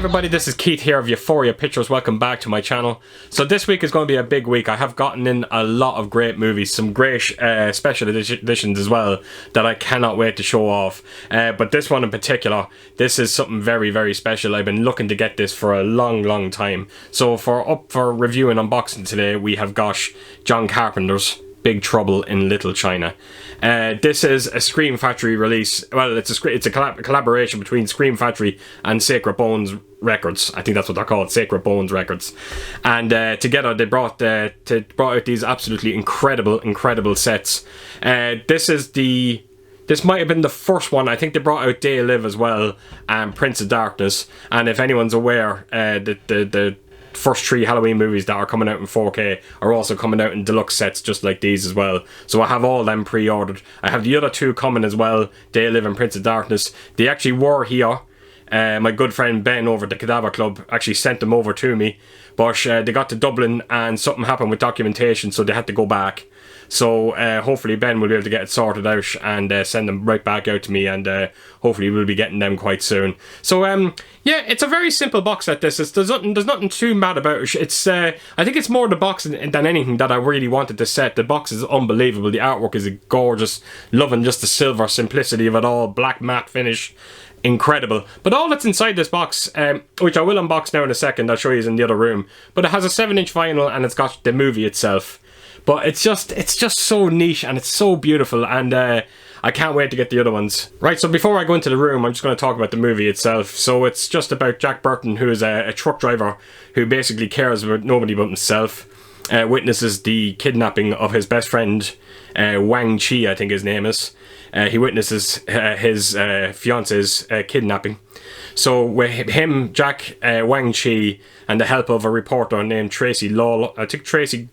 everybody, this is Keith here of Euphoria Pictures. Welcome back to my channel. So this week is going to be a big week. I have gotten in a lot of great movies, some great special editions as well that I cannot wait to show off. But this one in particular, this is something very, very special. I've been looking to get this for a long time. So for review and unboxing today, we have got John Carpenter's Big Trouble in Little China. This is a Scream Factory release. Well, it's a collaboration between Scream Factory and Sacred Bones Records. I think that's what they're called, Sacred Bones Records. And together they brought out these absolutely incredible sets. This might have been the first one. I think they brought out Day Live as well, and Prince of Darkness. And if anyone's aware, the first 3 Halloween movies that are coming out in 4K are also coming out in deluxe sets just like these as well. So I have all them pre-ordered. I have the other 2 coming as well, Day Live and Prince of Darkness. They actually were here. My good friend Ben over at the Cadaver Club actually sent them over to me. But they got to Dublin and something happened with documentation, so they had to go back. So hopefully Ben will be able to get it sorted out and send them right back out to me, and hopefully we'll be getting them quite soon. So yeah, it's a very simple box set. There's nothing too mad about it. It's I think it's more the box than anything that I really wanted to set. The box is unbelievable. The artwork is gorgeous. Loving just the silver simplicity of it all. Black matte finish. Incredible. But all that's inside this box, which I will unbox now in a second, I'll show you in the other room. But it has a 7-inch vinyl and it's got the movie itself. But it's just so niche and it's so beautiful, and I can't wait to get the other ones. Right, so before I go into the room, I'm just going to talk about the movie itself. So it's just about Jack Burton, who is a truck driver who basically cares about nobody but himself. Witnesses the kidnapping of his best friend, Wang Chi, I think his name is. He witnesses his fiance's kidnapping. So with him, Jack, Wang Chi, and the help of a reporter named Tracy Law, I think Gracie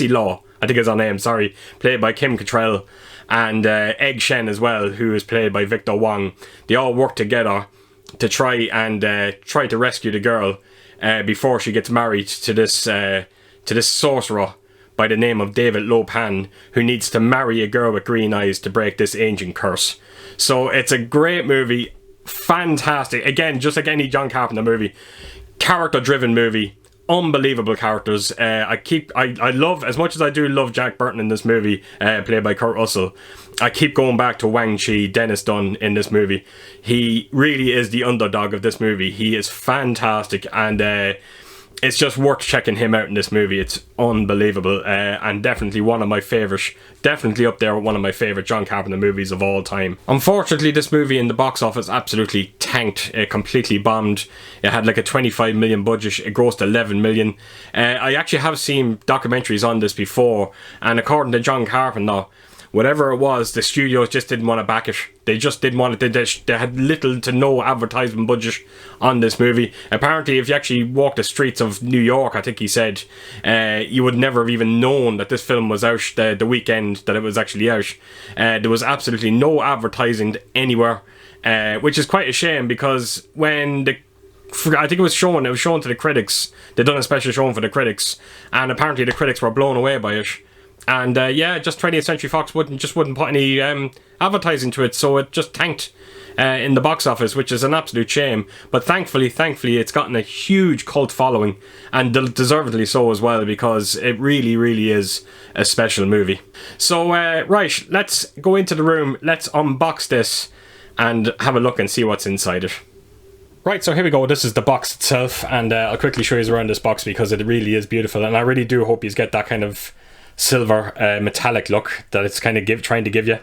Law, I think is her name, sorry, played by Kim Cattrall, and Egg Shen as well, who is played by Victor Wong. They all work together to try to rescue the girl before she gets married to this sorcerer by the name of David Lopan, who needs to marry a girl with green eyes to break this ancient curse. So it's a great movie, fantastic. Again, just like any John Carpenter movie, character-driven movie, unbelievable characters. I love, as much as I do love Jack Burton in this movie, played by Kurt Russell, I keep going back to Wang Chi, Dennis Dunn in this movie. He really is the underdog of this movie. He is fantastic, and it's just worth checking him out in this movie. It's unbelievable, and definitely one of my favourites. Definitely up there with one of my favourite John Carpenter movies of all time. Unfortunately, this movie in the box office absolutely tanked. It completely bombed. It had like a 25 million budget. It grossed 11 million. I actually have seen documentaries on this before, and according to John Carpenter, whatever it was, the studios just didn't want to back it. They just didn't want it. They had little to no advertisement budget on this movie. Apparently, if you actually walk the streets of New York, I think he said, you would never have even known that this film was out the weekend that it was actually out. There was absolutely no advertising anywhere, which is quite a shame, because when I think it was shown to the critics. They'd done a special showing for the critics, and apparently the critics were blown away by it. And yeah, just 20th Century Fox wouldn't put any advertising to it, so it just tanked in the box office, which is an absolute shame. But thankfully it's gotten a huge cult following, and deservedly so as well, because it really is a special movie. So right, let's go into the room, let's unbox this and have a look and see what's inside it. Right, so here we go. This is the box itself, and I'll quickly show you around this box because it really is beautiful, and I really do hope you get that kind of silver metallic look that it's kind of trying to give you,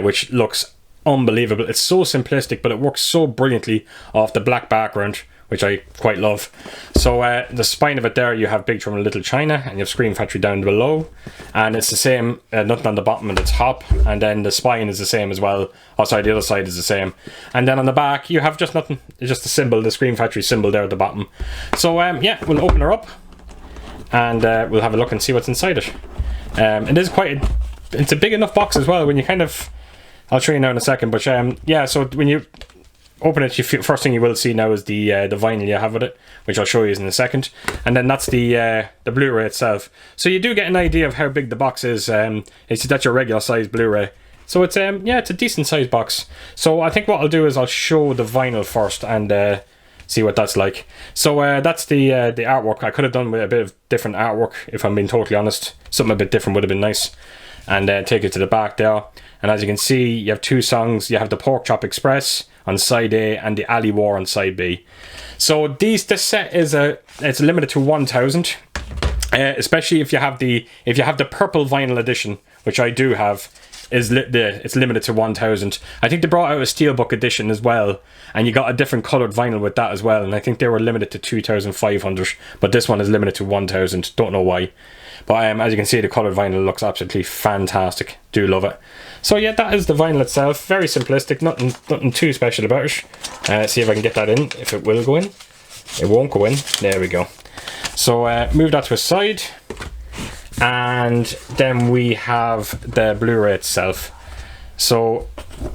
which looks unbelievable. It's so simplistic, but it works so brilliantly off the black background, which I quite love. So the spine of it there, you have Big Trouble in Little China, and you have Scream Factory down below, and it's the same, nothing on the bottom and it's top, and then the spine is the same as well. Oh sorry, the other side is the same, and then on the back you have just nothing. It's just the symbol, the Scream Factory symbol there at the bottom. So yeah, we'll open her up and we'll have a look and see what's inside it. It is it's a big enough box as well. When you I'll show you now in a second, but yeah, so when you open it, first thing you will see now is the vinyl you have with it, which I'll show you in a second, and then that's the Blu-ray itself. So you do get an idea of how big the box is. It's that's your regular size Blu-ray. So it's yeah, it's a decent sized box. So I think what I'll do is I'll show the vinyl first and see what that's like. So that's the artwork. I could have done with a bit of different artwork, if I'm being totally honest. Something a bit different would have been nice. And take it to the back there. And as you can see, you have 2 songs. You have the Pork Chop Express on side A and the Alley War on side B. So this set is it's limited to 1,000. Especially if you have the purple vinyl edition, which I do have. It's limited to 1,000. I think they brought out a steelbook edition as well, and you got a different coloured vinyl with that as well, and I think they were limited to 2,500, but this one is limited to 1,000. Don't know why, but as you can see, the coloured vinyl looks absolutely fantastic. Do love it. So yeah, that is the vinyl itself. Very simplistic, nothing too special about it. See if I can get that in, if it will go in. It won't go in. There we go. So move that to a side. And then we have the Blu-ray itself. So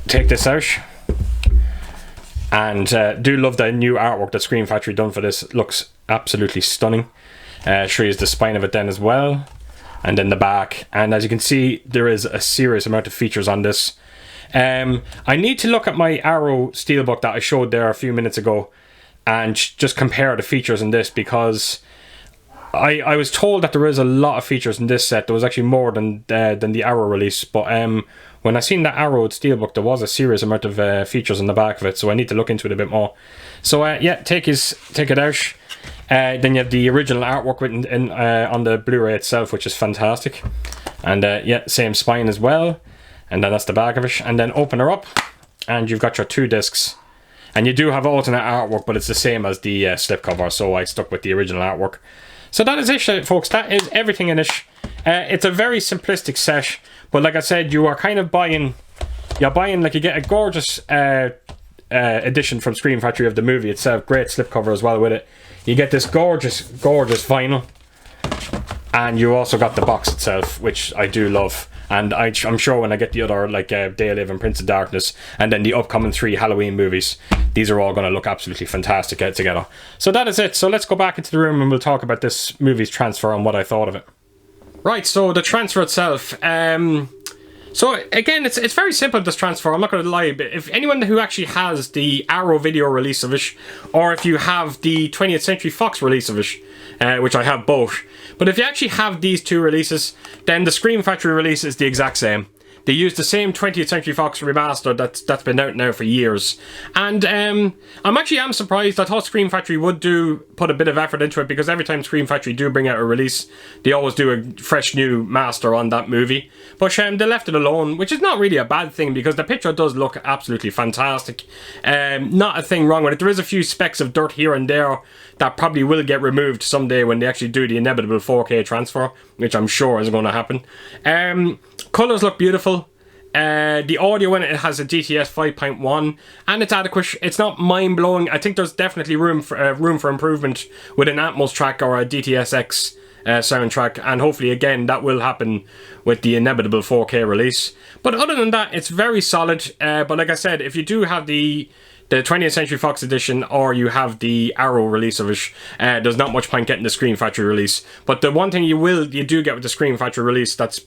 take this out, and do love the new artwork that Scream Factory done for this. It looks absolutely stunning. Show you the spine of it then as well, and then the back. And as you can see, there is a serious amount of features on this. I need to look at my Arrow steelbook that I showed there a few minutes ago and just compare the features in this, because I was told that there is a lot of features in this set. There was actually more than the Arrow release, but when I seen that Arrow steelbook, there was a serious amount of features in the back of it, so I need to look into it a bit more. So yeah, take it out. Then you have the original artwork written in on the Blu-ray itself, which is fantastic, and yeah, same spine as well. And then that's the back of it. And then open her up, and you've got your 2 discs. And you do have alternate artwork, but it's the same as the slipcover, so I stuck with the original artwork. So that is it, folks. That is everything in it. It's a very simplistic set, but like I said, you are kind of buying, like, you get a gorgeous edition from Scream Factory of the movie itself. Great slipcover as well with it. You get this gorgeous vinyl, and you also got the box itself, which I do love. And I'm sure when I get the other, like Day I Live and Prince of Darkness, and then the upcoming 3 Halloween movies, these are all going to look absolutely fantastic together. So that is it. So let's go back into the room and we'll talk about this movie's transfer and what I thought of it. Right, so the transfer itself. So again, it's very simple, this transfer. I'm not going to lie, but if anyone who actually has the Arrow video release of it, or if you have the 20th Century Fox release of it, which I have both, but if you actually have these 2 releases, then the Scream Factory release is the exact same. They use the same 20th Century Fox remaster that's been out now for years. And I'm surprised. I thought Scream Factory would put a bit of effort into it, because every time Scream Factory do bring out a release, they always do a fresh new master on that movie. But they left it alone, which is not really a bad thing, because the picture does look absolutely fantastic. Not a thing wrong with it. There is a few specks of dirt here and there that probably will get removed someday when they actually do the inevitable 4K transfer, which I'm sure is going to happen. Colours look beautiful. The audio in it has a DTS 5.1, and it's adequate. It's not mind-blowing. I think there's definitely room for improvement with an Atmos track or a DTS-X soundtrack, and hopefully again that will happen with the inevitable 4K release. But other than that, it's very solid. But like I said, if you do have the 20th Century Fox edition, or you have the Arrow release of it, there's not much point getting the Scream Factory release. But the one thing you do get with the Scream Factory release that's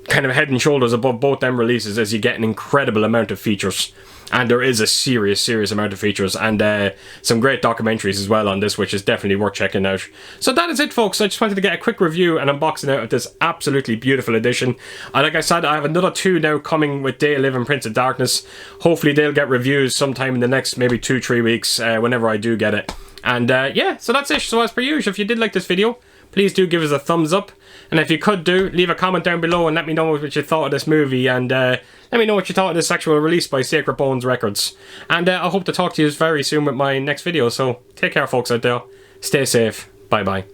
kind of head and shoulders above both them releases is you get an incredible amount of features. And there is a serious amount of features, and some great documentaries as well on this, which is definitely worth checking out. So that is it, folks. I just wanted to get a quick review and unboxing out of this absolutely beautiful edition. And like I said, I have another 2 now coming with Day I Live and Prince of Darkness. Hopefully they'll get reviews sometime in the next maybe 2-3 weeks, whenever I do get it. And yeah, so that's it. So as per usual, if you did like this video, please do give us a thumbs up. And if you could leave a comment down below and let me know what you thought of this movie, and let me know what you thought of this actual release by Sacred Bones Records. And I hope to talk to you very soon with my next video. So take care, folks out there. Stay safe. Bye bye.